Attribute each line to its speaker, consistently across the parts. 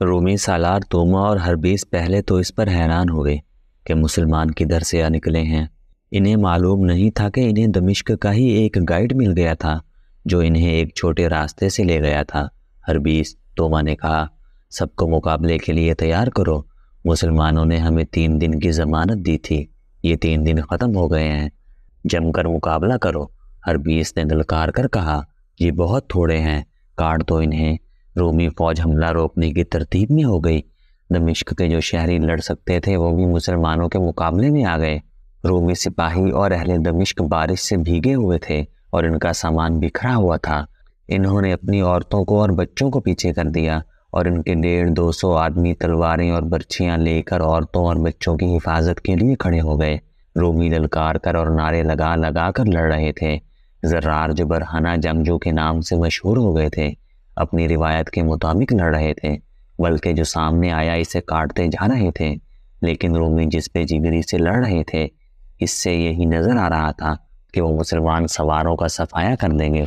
Speaker 1: رومی سالار توما اور ہربیس پہلے تو اس پر حیران ہوئے کہ مسلمان کدھر سے آ نکلے ہیں۔ انہیں معلوم نہیں تھا کہ انہیں دمشق کا ہی ایک گائیڈ مل گیا تھا جو انہیں ایک چھوٹے راستے سے لے گیا تھا۔ ہربیس توما نے کہا، سب کو مقابلے کے لیے تیار کرو۔ مسلمانوں نے ہمیں 3 دن کی ضمانت دی تھی، یہ 3 دن ختم ہو گئے ہیں، جم کر مقابلہ کرو۔ ہربیس نے دلکار کر کہا، یہ بہت تھوڑے ہیں، کاٹ دو انہیں۔ رومی فوج حملہ روکنے کی ترتیب میں ہو گئی۔ دمشق کے جو شہری لڑ سکتے تھے وہ بھی مسلمانوں کے مقابلے میں آ گئے۔ رومی سپاہی اور اہل دمشق بارش سے بھیگے ہوئے تھے اور ان کا سامان بکھرا ہوا تھا۔ انہوں نے اپنی عورتوں کو اور بچوں کو پیچھے کر دیا اور ان کے 150-200 آدمی تلواریں اور برچھیاں لے کر عورتوں اور بچوں کی حفاظت کے لیے کھڑے ہو گئے۔ رومی للکار کر اور نعرے لگا لگا کر لڑ رہے تھے۔ زرار جو برہنہ جنگجو کے نام سے مشہور ہو گئے تھے اپنی روایت کے مطابق لڑ رہے تھے، بلکہ جو سامنے آیا اسے کاٹتے جا رہے تھے۔ لیکن رومی جس بے جگری سے لڑ رہے تھے اس سے یہی نظر آ رہا تھا کہ وہ مسلمان سواروں کا صفایا کر دیں گے۔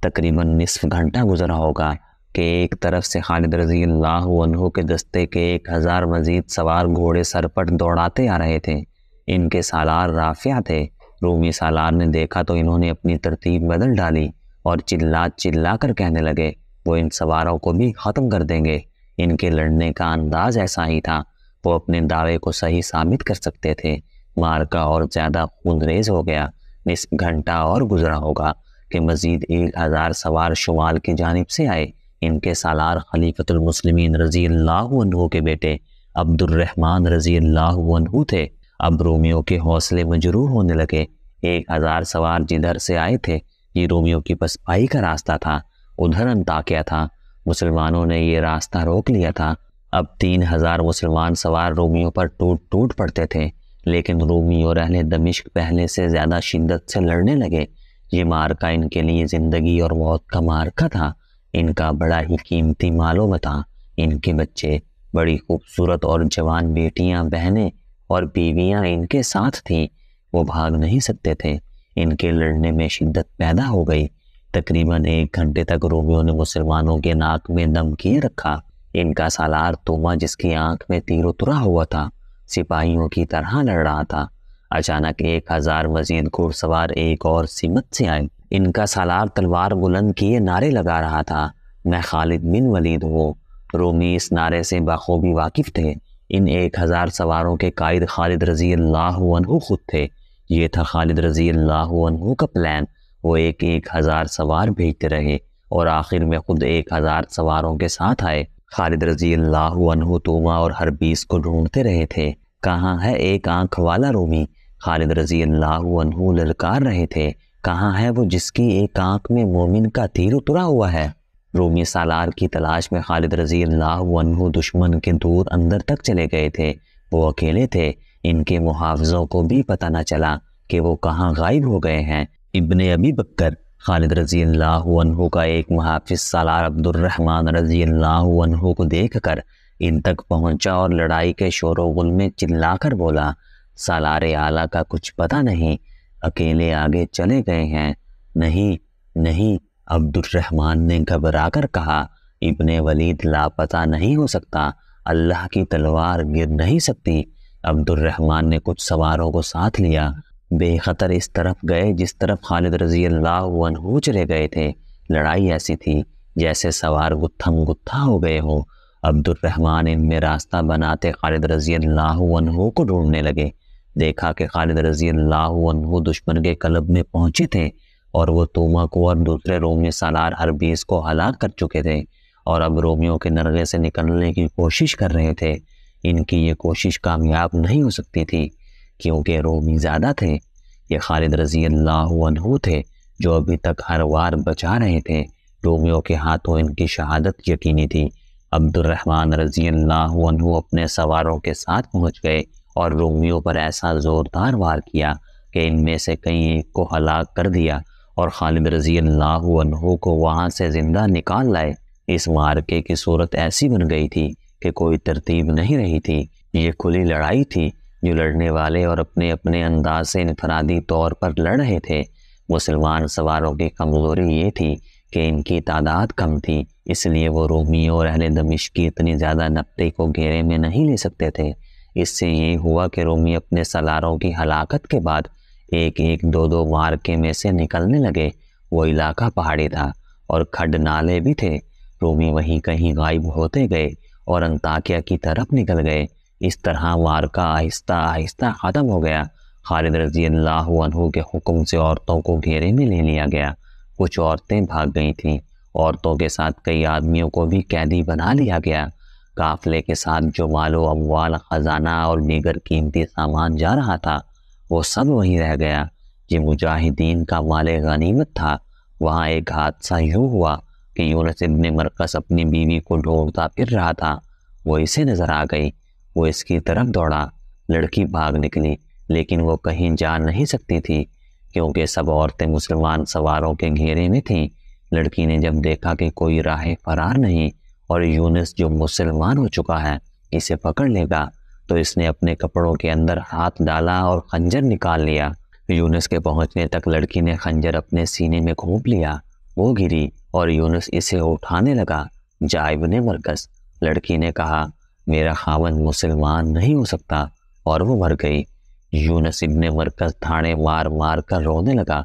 Speaker 1: تقریباً نصف گھنٹہ گزرا ہوگا کہ ایک طرف سے خالد رضی اللہ عنہ کے دستے کے 1000 مزید سوار گھوڑے سرپٹ دوڑاتے آ رہے تھے۔ ان کے سالار رافع تھے۔ رومی سالار نے دیکھا تو انہوں نے اپنی ترتیب بدل ڈالی اور چلا کر کہنے لگے، وہ ان سواروں کو بھی ختم کر دیں گے۔ ان کے لڑنے کا انداز ایسا ہی تھا، وہ اپنے دعوے کو صحیح ثابت کر سکتے تھے۔ مارکا اور زیادہ خونریز ہو گیا۔ نصف گھنٹہ اور گزرا ہوگا کہ مزید 1000 سوار شمال کی جانب سے آئے۔ ان کے سالار خلیفۃ المسلمین رضی اللہ عنہ کے بیٹے عبد الرحمن رضی اللہ عنہ تھے۔ اب رومیوں کے حوصلے مجروح ہونے لگے۔ 1000 سوار جدھر سے آئے تھے یہ رومیوں کی پسپائی کا راستہ تھا، ادھر انطاکیہ تھا۔ مسلمانوں نے یہ راستہ روک لیا تھا۔ اب 3000 مسلمان سوار رومیوں پر ٹوٹ پڑتے تھے، لیکن رومی اور اہل دمشق پہلے سے زیادہ شدت سے لڑنے لگے۔ یہ مارکا ان کے لیے زندگی اور موت کا مارکا تھا۔ ان کا بڑا ہی قیمتی مال و متاع، ان کے بچے، بڑی خوبصورت اور جوان بیٹیاں، بہنیں اور بیویاں ان کے ساتھ تھیں۔ وہ بھاگ نہیں سکتے تھے۔ ان کے لڑنے میں شدت پیدا ہو گئی۔ تقریباً 1 گھنٹے تک رومیوں نے مسلمانوں کے ناک میں دم کیے رکھا۔ ان کا سالار توما جس کی آنکھ میں تیر اترا ہوا تھا سپاہیوں کی طرح لڑ رہا تھا۔ اچانک 1000 مزید گھوڑ سوار ایک اور سمت سے آئے۔ ان کا سالار تلوار بلند کیے نعرے لگا رہا تھا، میں خالد بن ولید ہوں۔ رومی اس نعرے سے بخوبی واقف تھے۔ ان 1000 سواروں کے قائد خالد رضی اللہ عنہ خود تھے۔ یہ تھا خالد رضی اللہ عنہ کا پلان۔ وہ 1000 سوار بھیجتے رہے اور آخر میں خود 1000 سواروں کے ساتھ آئے۔ خالد رضی اللہ عنہ توما اور ہربیس کو ڈھونڈتے رہے تھے، کہاں ہے ایک آنکھ والا رومی؟ خالد رضی اللہ عنہ للکار رہے تھے، کہاں ہے وہ جس کی ایک آنکھ میں مومن کا تیر اترا ہوا ہے؟ رومی سالار کی تلاش میں خالد رضی اللہ عنہ دشمن کے دور اندر تک چلے گئے تھے۔ وہ اکیلے تھے، ان کے محافظوں کو بھی پتہ نہ چلا کہ وہ کہاں غائب ہو گئے ہیں۔ ابن ابی بکر، خالد رضی اللہ عنہ کا ایک محافظ، سالار عبد الرحمن رضی اللہ عنہ کو دیکھ کر ان تک پہنچا اور لڑائی کے شور و غل میں چلا کر بولا، سالار اعلیٰ کا کچھ پتہ نہیں، اکیلے آگے چلے گئے ہیں۔ نہیں، عبد الرحمن نے گھبرا کر کہا، ابن ولید لاپتہ نہیں ہو سکتا، اللہ کی تلوار گر نہیں سکتی۔ عبد الرحمن نے کچھ سواروں کو ساتھ لیا، بے خطر اس طرف گئے جس طرف خالد رضی اللہ عنہ چلے گئے تھے۔ لڑائی ایسی تھی جیسے سوار گتھم گتھا ہو گئے ہوں۔ عبد الرحمن ان میں راستہ بناتے خالد رضی اللہ عنہ کو ڈھونڈنے لگے۔ دیکھا کہ خالد رضی اللہ عنہ دشمن کے قلب میں پہنچے تھے اور وہ توما کو اور دوسرے رومی سالار ہربیس کو ہلاک کر چکے تھے اور اب رومیوں کے نرغے سے نکلنے کی کوشش کر رہے تھے۔ ان کی یہ کوشش کامیاب نہیں ہو سکتی تھی کیونکہ رومی زیادہ تھے۔ یہ خالد رضی اللہ عنہ تھے جو ابھی تک ہر وار بچا رہے تھے۔ رومیوں کے ہاتھوں ان کی شہادت یقینی تھی۔ عبد الرحمن رضی اللہ عنہ اپنے سواروں کے ساتھ پہنچ گئے اور رومیوں پر ایسا زوردار وار کیا کہ ان میں سے کئی ایک کو ہلاک کر دیا اور خالد رضی اللہ عنہ کو وہاں سے زندہ نکال لائے۔ اس معرکے کی صورت ایسی بن گئی تھی کہ کوئی ترتیب نہیں رہی تھی۔ یہ کھلی لڑائی تھی جو لڑنے والے اور اپنے اپنے انداز سے انفرادی طور پر لڑ رہے تھے۔ مسلمان سواروں کی کمزوری یہ تھی کہ ان کی تعداد کم تھی، اس لیے وہ رومیوں اور اہل دمشق کی اتنی زیادہ نفرت کو گھیرے میں نہیں لے سکتے تھے۔ اس سے یہ ہوا کہ رومی اپنے سالاروں کی ہلاکت کے بعد ایک ایک دو دو معرکے میں سے نکلنے لگے۔ وہ علاقہ پہاڑی تھا اور کھڈ نالے بھی تھے۔ رومی وہیں کہیں غائب ہوتے گئے اور انطاکیہ کی طرف نکل گئے۔ اس طرح معرکہ آہستہ آہستہ ختم ہو گیا۔ خالد رضی اللہ عنہ کے حکم سے عورتوں کو گھیرے میں لے لیا گیا۔ کچھ عورتیں بھاگ گئی تھیں۔ عورتوں کے ساتھ کئی آدمیوں کو بھی قیدی بنا لیا گیا۔ قافلے کے ساتھ جو مال و اموال، خزانہ اور دیگر قیمتی سامان جا رہا تھا وہ سب وہیں رہ گیا۔ یہ مجاہدین کا مال غنیمت تھا۔ وہاں ایک حادثہ یوں ہوا کہ یونس ابن مرقس اپنی بیوی کو ڈھونڈتا پھر رہا تھا۔ وہ اسے نظر آ گئی۔ وہ اس کی طرف دوڑا۔ لڑکی بھاگ نکلی، لیکن وہ کہیں جا نہیں سکتی تھی کیونکہ سب عورتیں مسلمان سواروں کے گھیرے میں تھیں۔ لڑکی نے جب دیکھا کہ کوئی راہ فرار نہیں اور یونس جو مسلمان ہو چکا ہے اسے پکڑ لے گا، تو اس نے اپنے کپڑوں کے اندر ہاتھ ڈالا اور خنجر نکال لیا۔ یونس کے پہنچنے تک لڑکی نے خنجر اپنے سینے میں گھونپ لیا۔ وہ گری اور یونس اسے اٹھانے لگا۔ جا ابن مرقس، لڑکی نے کہا، میرا خاوند مسلمان نہیں ہو سکتا، اور وہ مر گئی۔ یونس ابن مرقس دھاڑے مار مار کر رونے لگا۔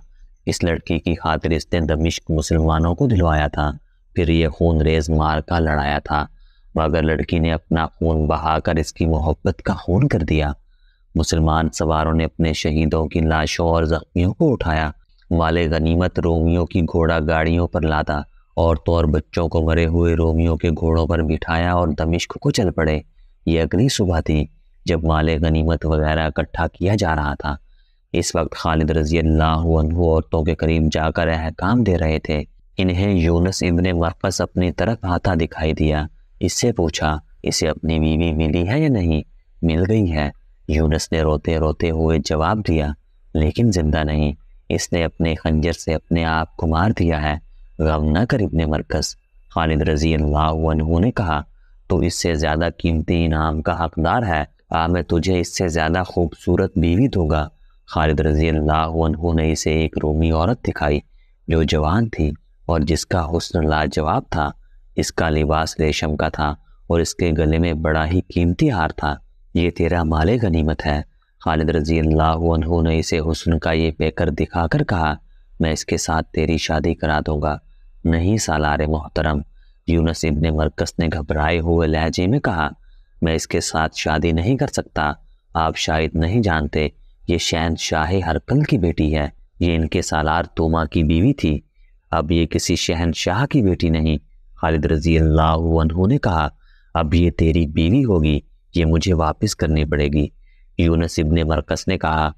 Speaker 1: اس لڑکی کی خاطر اس نے دمشق مسلمانوں کو دلوایا تھا، پھر یہ خون ریز مار کا لڑایا تھا، مگر لڑکی نے اپنا خون بہا کر اس کی محبت کا خون کر دیا۔ مسلمان سواروں نے اپنے شہیدوں کی لاشوں اور زخمیوں کو اٹھایا، مال غنیمت رومیوں کی گھوڑا گاڑیوں پر لادا، عورتوں اور بچوں کو مرے ہوئے رومیوں کے گھوڑوں پر بٹھایا اور دمشق کو چل پڑے۔ یہ اگلی صبح تھی جب مال غنیمت وغیرہ اکٹھا کیا جا رہا تھا۔ اس وقت خالد رضی اللہ عنہ عورتوں کے قریب جا کر احکام دے رہے تھے۔ انہیں یونس ابن مرقس اپنی طرف آتا دکھائی دیا۔ اس سے پوچھا، اسے اپنی بیوی ملی ہے یا نہیں؟ مل گئی ہے، یونس نے روتے روتے ہوئے جواب دیا، لیکن زندہ نہیں۔ اس نے اپنے خنجر سے اپنے آپ کو مار دیا ہے۔ غم نہ کر ابن مرقس، خالد رضی اللہ عنہ نے کہا، تو اس سے زیادہ قیمتی انعام کا حقدار ہے۔ میں تجھے اس سے زیادہ خوبصورت بیوی دوں گا۔ خالد رضی اللہ عنہ نے اسے ایک رومی عورت دکھائی جو جوان تھی اور جس کا حسن لاجواب تھا۔ اس کا لباس ریشم کا تھا اور اس کے گلے میں بڑا ہی قیمتی ہار تھا۔ یہ تیرا مال غنیمت ہے۔ خالد رضی اللہ عنہ نے اسے حسن کا یہ پیکر دکھا کر کہا، میں اس کے ساتھ تیری شادی کرا دوں گا۔ نہیں سالار محترم، یونس ابن مرقس نے گھبرائے ہوئے لہجے میں کہا، میں اس کے ساتھ شادی نہیں کر سکتا۔ آپ شاید نہیں جانتے، یہ شہنشاہ ہرقل کی بیٹی ہے۔ یہ ان کے سالار توما کی بیوی تھی، اب یہ کسی شہنشاہ کی بیٹی نہیں۔ خالد رضی اللہ عنہ نے کہا، اب یہ تیری بیوی ہوگی، یہ مجھے واپس کرنی پڑے گی۔ یونس ابن مرقس نے کہا،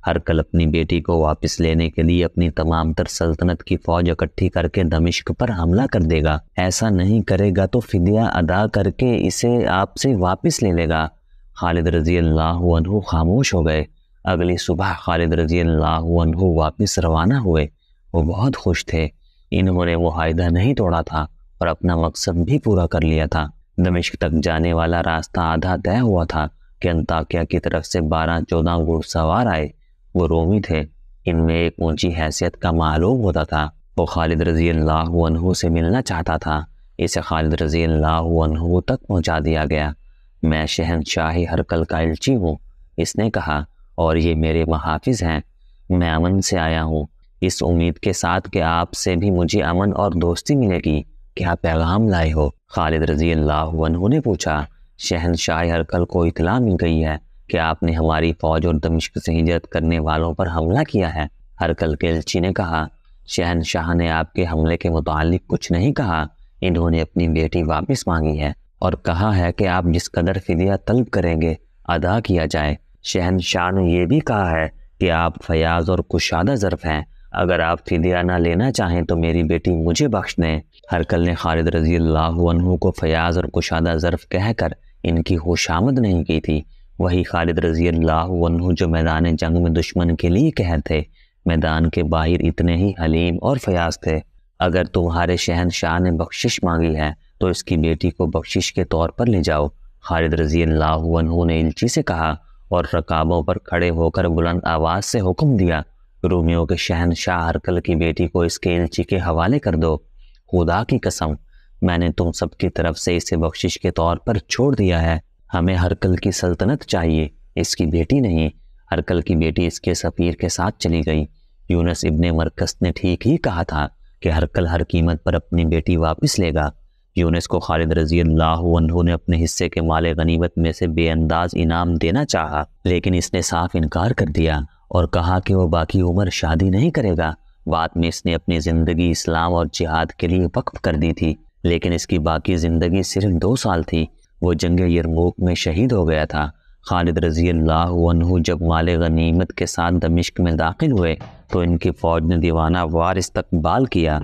Speaker 1: ہرقل اپنی بیٹی کو واپس لینے کے لیے اپنی تمام تر سلطنت کی فوج اکٹھی کر کے دمشق پر حملہ کر دے گا۔ ایسا نہیں کرے گا تو فدیہ ادا کر کے اسے آپ سے واپس لے لے گا۔ خالد رضی اللہ عنہ خاموش ہو گئے۔ اگلی صبح خالد رضی اللہ عنہ واپس روانہ ہوئے۔ وہ بہت خوش تھے، انہوں نے معاہدہ نہیں توڑا تھا اور اپنا مقصد بھی پورا کر لیا تھا۔ دمشق تک جانے والا راستہ آدھا طے ہوا تھا کہ انطاکیہ کی طرف سے 12-14 گھوڑ سوار آئے۔ وہ رومی تھے، ان میں ایک اونچی حیثیت کا معلوم ہوتا تھا۔ وہ خالد رضی اللہ عنہ سے ملنا چاہتا تھا۔ اسے خالد رضی اللہ عنہ تک پہنچا دیا گیا۔ میں شہنشاہ ہرقل کا الچی ہوں، اس نے کہا، اور یہ میرے محافظ ہیں۔ میں امن سے آیا ہوں، اس امید کے ساتھ کہ آپ سے بھی مجھے امن اور دوستی ملے گی۔ کیا پیغام لائے ہو؟ خالد رضی اللہ عنہ نے پوچھا۔ شہنشاہ ہرقل کو اطلاع مل گئی ہے کہ آپ نے ہماری فوج اور دمشق سے ہجرت کرنے والوں پر حملہ کیا ہے۔ ہرقل کے الچی نے کہا، شہنشاہ نے آپ کے حملے کے متعلق کچھ نہیں کہا، انہوں نے اپنی بیٹی واپس مانگی ہے اور کہا ہے کہ آپ جس قدر فدیہ طلب کریں گے ادا کیا جائے۔ شہنشاہ نے یہ بھی کہا ہے کہ آپ فیاض اور کشادہ ظرف ہیں، اگر آپ فدیہ نہ لینا چاہیں تو میری بیٹی مجھے بخش دیں۔ ہرقل نے خالد رضی اللہ عنہ کو فیاض اور کشادہ ظرف کہہ کر ان کی خوشامد نہیں کی تھی۔ وہی خالد رضی اللہ عنہ جو میدان جنگ میں دشمن کے لیے قہر تھے، میدان کے باہر اتنے ہی حلیم اور فیاض تھے۔ اگر تمہارے شہنشاہ نے بخشش مانگی ہے تو اس کی بیٹی کو بخشش کے طور پر لے جاؤ۔ خالد رضی اللہ عنہ نے الچی سے کہا اور رکابوں پر کھڑے ہو کر بلند آواز سے حکم دیا، رومیوں کے شہنشاہ ہرقل کی بیٹی کو اس کے الچی کے حوالے کر دو۔ خدا کی قسم، میں نے تم سب کی طرف سے اسے بخشش کے طور پر چھوڑ دیا ہے۔ ہمیں ہرکل کی سلطنت چاہیے، اس کی بیٹی نہیں۔ ہرکل کی بیٹی اس کے سفیر کے ساتھ چلی گئی۔ یونس ابن مرکس نے ٹھیک ہی کہا تھا کہ ہرکل ہر قیمت پر اپنی بیٹی واپس لے گا۔ یونس کو خالد رضی اللہ عنہ نے اپنے حصے کے مال غنیمت میں سے بے انداز انعام دینا چاہا، لیکن اس نے صاف انکار کر دیا اور کہا کہ وہ باقی عمر شادی نہیں کرے گا۔ بعد میں اس نے اپنی زندگی اسلام اور جہاد کے لیے وقف کر دی تھی، لیکن اس کی باقی زندگی صرف 2 سال تھی۔ وہ جنگ یرموک میں شہید ہو گیا تھا۔ خالد رضی اللہ عنہ جب مال غنیمت کے ساتھ دمشق میں داخل ہوئے تو ان کی فوج نے دیوانہ وار استقبال کیا۔